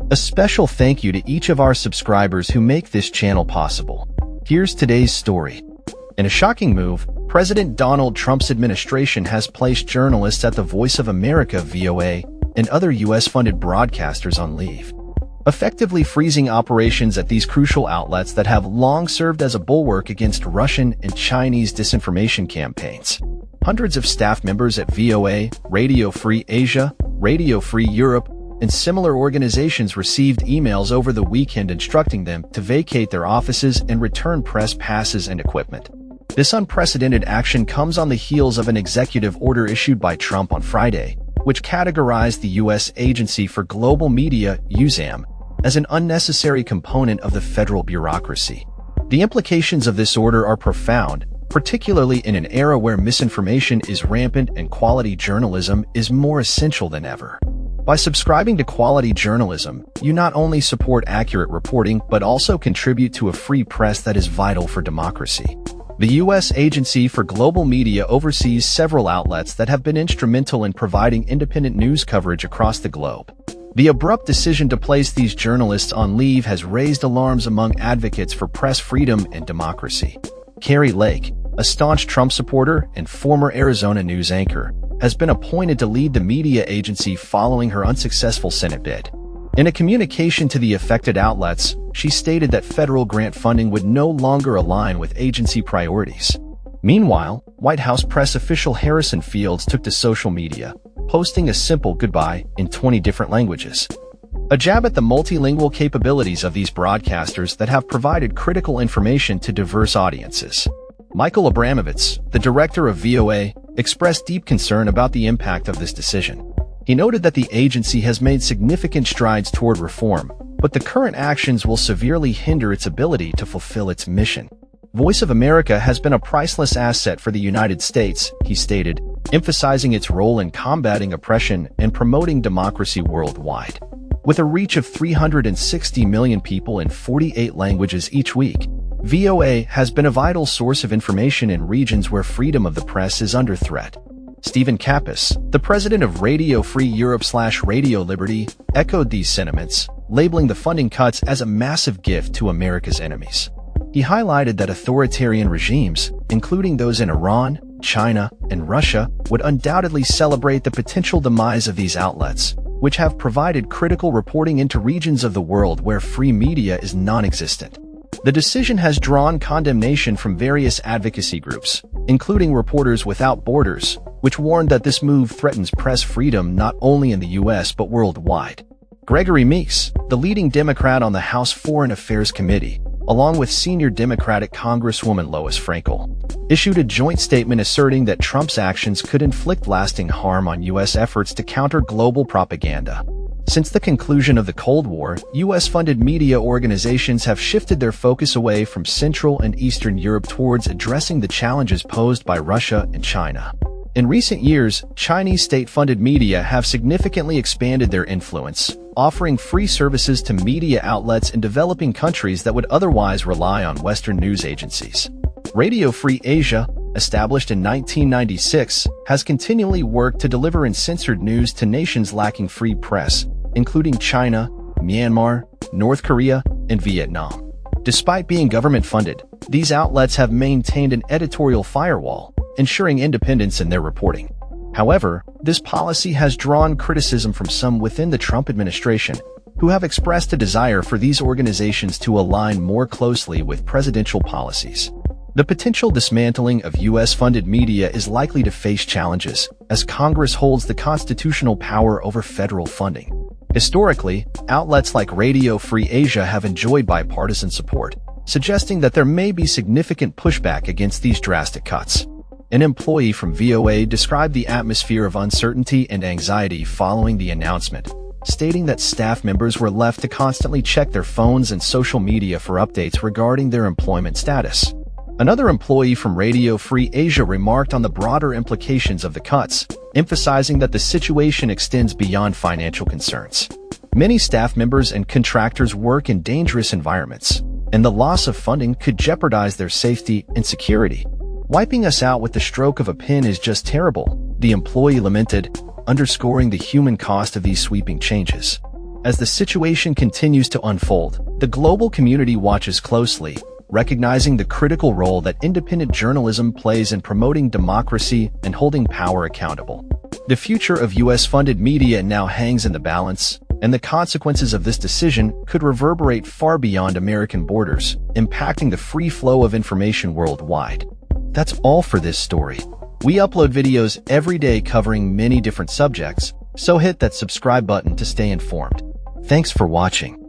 A special thank you to each of our subscribers who make this channel possible. Here's today's story. In a shocking move, President Donald Trump's administration has placed journalists at the Voice of America (VOA) and other U.S.-funded broadcasters on leave, effectively freezing operations at these crucial outlets that have long served as a bulwark against Russian and Chinese disinformation campaigns. Hundreds of staff members at VOA, Radio Free Asia, Radio Free Europe, and similar organizations received emails over the weekend instructing them to vacate their offices and return press passes and equipment. This unprecedented action comes on the heels of an executive order issued by Trump on Friday, which categorized the U.S. Agency for Global Media, USAM, as an unnecessary component of the federal bureaucracy. The implications of this order are profound, particularly in an era where misinformation is rampant and quality journalism is more essential than ever. By subscribing to quality journalism, you not only support accurate reporting but also contribute to a free press that is vital for democracy. The U.S. Agency for Global Media oversees several outlets that have been instrumental in providing independent news coverage across the globe. The abrupt decision to place these journalists on leave has raised alarms among advocates for press freedom and democracy. Kari Lake, a staunch Trump supporter and former Arizona news anchor, has been appointed to lead the media agency following her unsuccessful Senate bid. In a communication to the affected outlets, she stated that federal grant funding would no longer align with agency priorities. Meanwhile, White House press official Harrison Fields took to social media, posting a simple goodbye in 20 different languages. A jab at the multilingual capabilities of these broadcasters that have provided critical information to diverse audiences. Michael Abramovitz, the director of VOA, expressed deep concern about the impact of this decision. He noted that the agency has made significant strides toward reform, but the current actions will severely hinder its ability to fulfill its mission. Voice of America has been a priceless asset for the United States, he stated, emphasizing its role in combating oppression and promoting democracy worldwide. With a reach of 360 million people in 48 languages each week, VOA has been a vital source of information in regions where freedom of the press is under threat. Stephen Kappas, the president of Radio Free Europe/Radio Liberty, echoed these sentiments, labeling the funding cuts as a massive gift to America's enemies. He highlighted that authoritarian regimes, including those in Iran, China, and Russia, would undoubtedly celebrate the potential demise of these outlets, which have provided critical reporting into regions of the world where free media is non-existent. The decision has drawn condemnation from various advocacy groups, including Reporters Without Borders, which warned that this move threatens press freedom not only in the U.S. but worldwide. Gregory Meeks, the leading Democrat on the House Foreign Affairs Committee, along with senior Democratic Congresswoman Lois Frankel, issued a joint statement asserting that Trump's actions could inflict lasting harm on U.S. efforts to counter global propaganda. Since the conclusion of the Cold War, U.S.-funded media organizations have shifted their focus away from Central and Eastern Europe towards addressing the challenges posed by Russia and China. In recent years, Chinese state-funded media have significantly expanded their influence, offering free services to media outlets in developing countries that would otherwise rely on Western news agencies. Radio Free Asia, established in 1996, has continually worked to deliver uncensored news to nations lacking free press, including China, Myanmar, North Korea, and Vietnam. Despite being government-funded, these outlets have maintained an editorial firewall, ensuring independence in their reporting. However, this policy has drawn criticism from some within the Trump administration, who have expressed a desire for these organizations to align more closely with presidential policies. The potential dismantling of U.S.-funded media is likely to face challenges, as Congress holds the constitutional power over federal funding. Historically, outlets like Radio Free Asia have enjoyed bipartisan support, suggesting that there may be significant pushback against these drastic cuts. An employee from VOA described the atmosphere of uncertainty and anxiety following the announcement, stating that staff members were left to constantly check their phones and social media for updates regarding their employment status. Another employee from Radio Free Asia remarked on the broader implications of the cuts, emphasizing that the situation extends beyond financial concerns. Many staff members and contractors work in dangerous environments, and the loss of funding could jeopardize their safety and security. Wiping us out with the stroke of a pen is just terrible, the employee lamented, underscoring the human cost of these sweeping changes. As the situation continues to unfold, the global community watches closely, recognizing the critical role that independent journalism plays in promoting democracy and holding power accountable. The future of U.S.-funded media now hangs in the balance, and the consequences of this decision could reverberate far beyond American borders, impacting the free flow of information worldwide. That's all for this story. We upload videos every day covering many different subjects, so hit that subscribe button to stay informed. Thanks for watching.